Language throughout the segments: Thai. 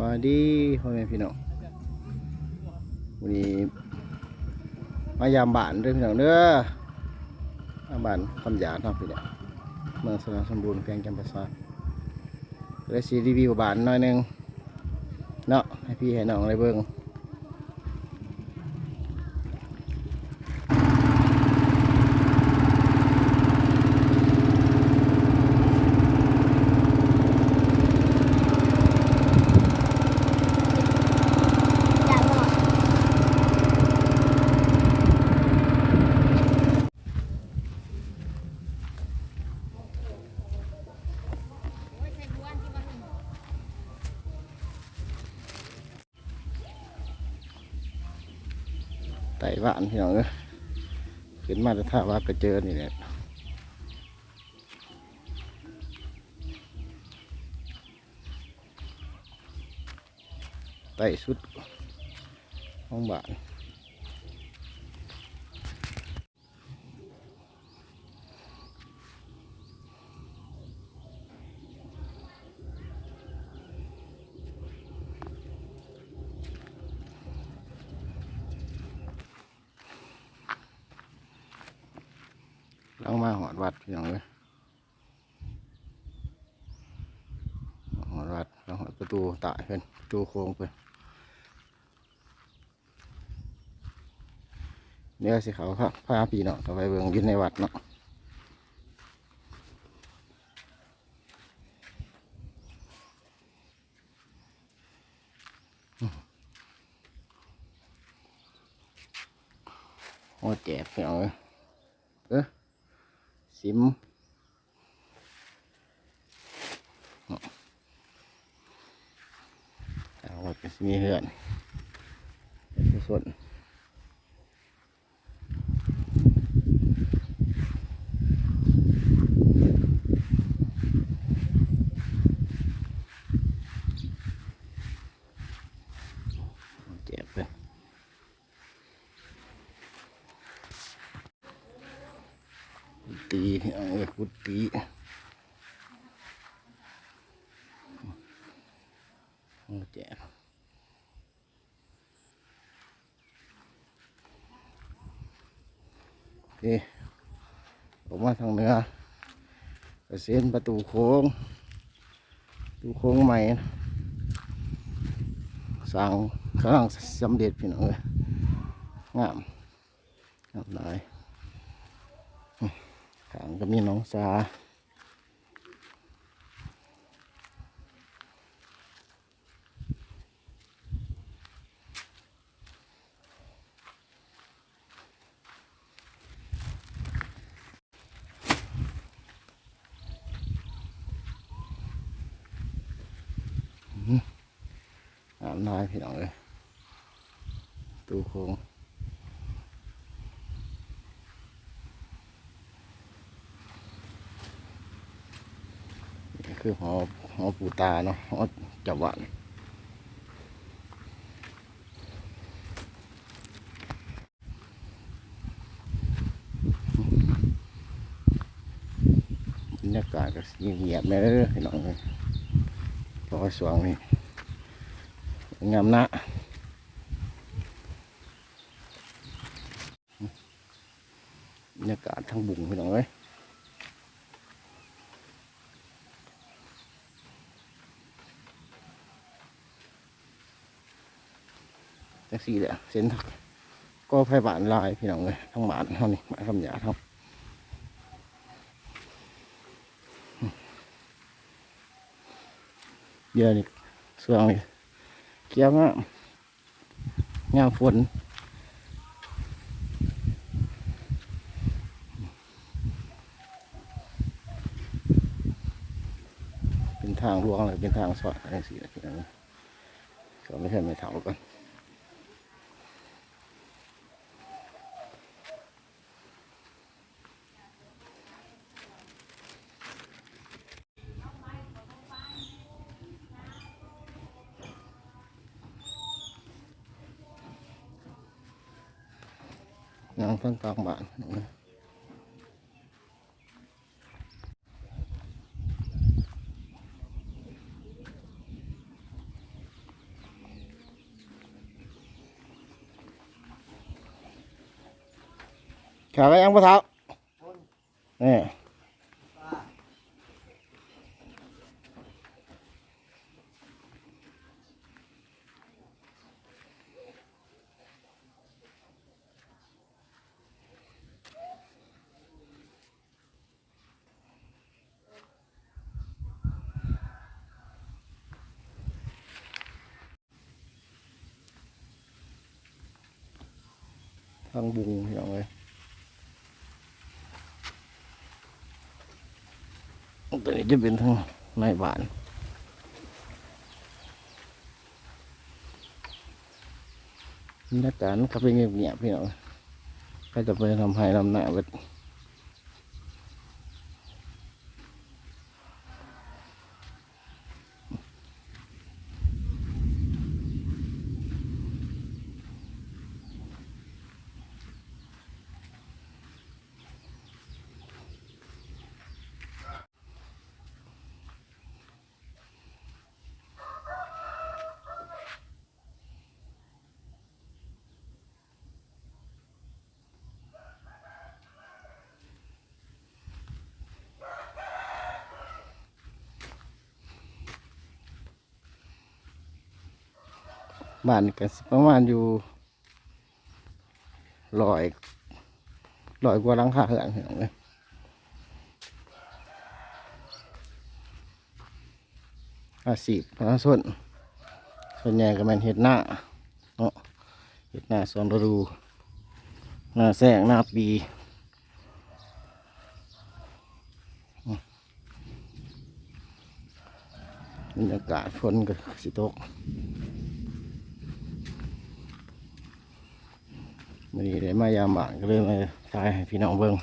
วัสดีพ่อแม่พี่น้องวันนี้มายามบ้านเด้อพี่น้องเด้อมาบ้านคำหยาดเนาะพี่น้องเมืองสนามสมบูรณ์แขวงจำปาสักเลยซีรีวิวบ้านหน่อยนึงเนาะให้พี่ให้น้องได้เบิ่งไต่บ้านพี่น้องเอ้ยขึ้นมาจะท่าว่ากระเจิดนี่แหละไต่สุดห้องบ้านเรามาหอดวัดพี่น้องเลยหอดวัดเราหอดประตูตายเพิ่นประตูโค้งเพิ่นเนี่ยสิเขาพาพี่เนาะเขาไปเบิ่งอยู่ในวัดเนาะโอ้แจกพี่น้องเลยซิมเอาไว้เป็นมีเหือนส่วนแจกเลยตีเอาไว้กุดตีแจกโอเคผมมาทางเหนือไปเส้นประตูโค้งใหม่สร้างข้างล่างสำเร็จพี่น้องเลยงามหลายข้างก็มีน้องสาลายพี่น้องเลยตู้โค้งนี่คือหอปูตาเนาะหอจับหวานบรรยากาศก็เงียบๆเลยพี่น้องเลยรอยสว่างนี่งามนะบรรยากาศทั้งบุ่งพี่น้องเลยแท็กซี่แหละเส้นทักก็ไฟบ้านลายพี่น้องเลยทั้งบ้านเท่านี้มาคำหยาครับเยอะนี่สว่างนี่เกี่ยวงามฝนเป็นทางลวงเลยเป็นทางสอดอะไรสิพี่น้องก็ไม่ใช่ไม่เท่ากันงานทั้งกลางบ้าน ขาก็ยังบ่เท้านี่ทางบุงอย่างไรตัวนี้จะเป็นทางในบ้านบรรยากาศมันก็เป็นเงียบๆพี่น้องก็จะไปทำให้ลำหน้าเวทบ้านกันประมาณอยู่ร้อยกว่าหลังคาเหือนเลย50ประชาชนส่วนใหญ่ก็แม่นเฮ็ดหน้าเนาะเฮ็ดหน้าสวนฤดูหน้าแล้งหน้าปีบรรยากาศฝนก็สิตกวันนี้ได้มายามบ้านก็เลยมาถ่ายให้พี่น้องเบิ่ง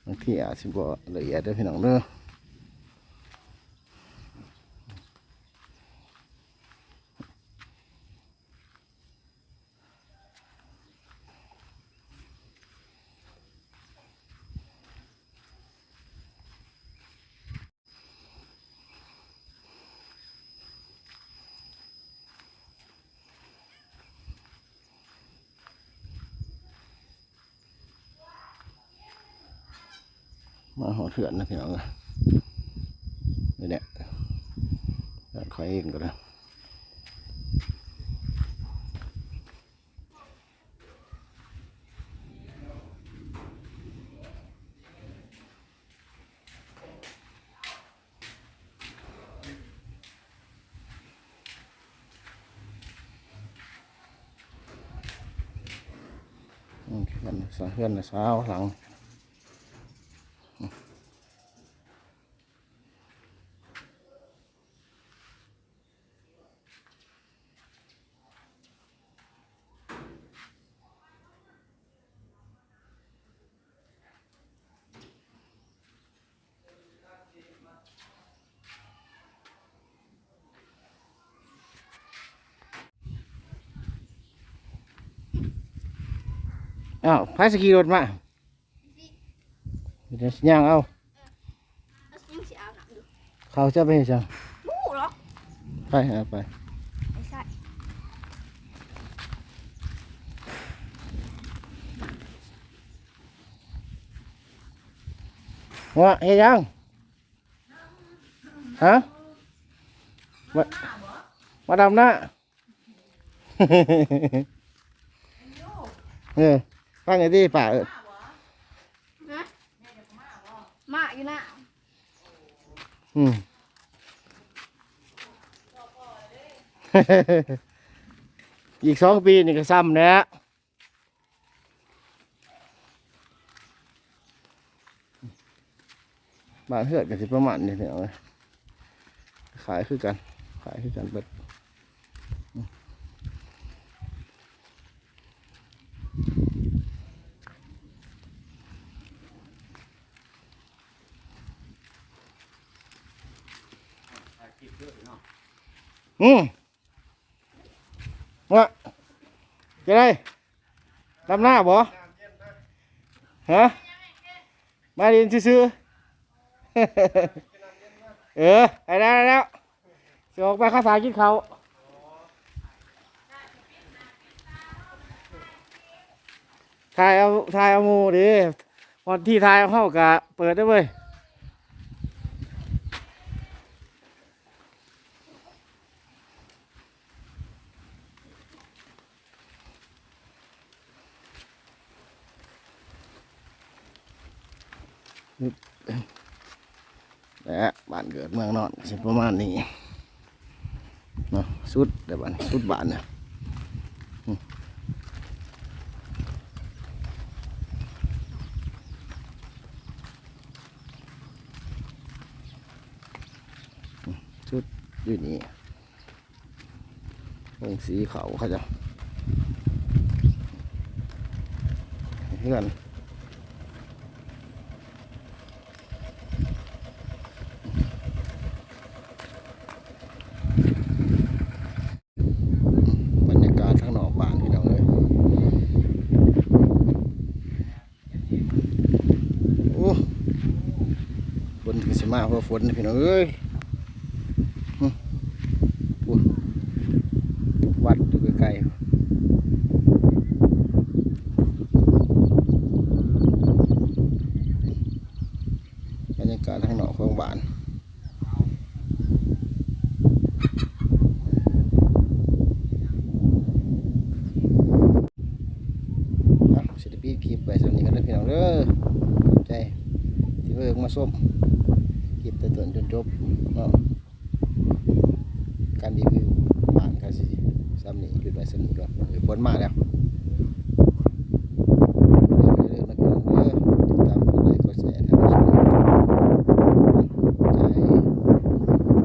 บางทีอาจสิบ่ละเอียดเด้อพี่น้องเด้อมาหอเถื่อนนะพี่น้องนี่แหละขอยเองก็ได้เพื่อนสาวหลังอ้าวพายสกีรถมาเดี๋ยวย่างเอาเขาจะไปเห็นจังไปเอาไปว่าเฮ็ดยังฮะมาดำหน้าฟังไงที่ป่ามาอยู่นะอีก2 ปีนี่ก็ซ้ำแล้วบ้านเฮือดกันสิประมาณนี้เนี่ยขายคือกันเบิดว่าจะได้ทำหน้าบ่ฮะมาเรียนซื้อไปแล้วจะออกไปข้าวสารกินเขาว มา มา มา อยู่นะ อืม ว่า เฮ็ดยัง ฮะ มาดินซื่อๆ เออ ไอ้แล้ว ๆ สิออกไปข้าวสารกินเขาว มา อยู่นะ เออ ไป ๆ ๆ ถ่ายเอาหมูดิพอที่ถ่ายเอาเข้ากะเปิดได้เว้ยและบ้านเกิดเมืองนอนสิประมาณนี้เนาะสุดแต่บ้านสุดบ้านเนี่ยชุดอยู่นี่วงสีเขาเขาจะเพื่อนบรรยากาศข้างนอกบ้านพี่น้องเลยโอ้ฝนถึงสิมาเพราะฝนพี่น้องเอ้ยวัดอยู่ไกลๆบรรยากาศทางนอกของบ้านศิลปินคลิปไปสำนีกันเลยพี่น้องเด้อใจที่เพิ่งมาส้มคลิปแต่ต้นจนจบเนาะการรีวิวบ้านกันสิสำนีหยุดไปสำนีก่อนฝนมาแล้ว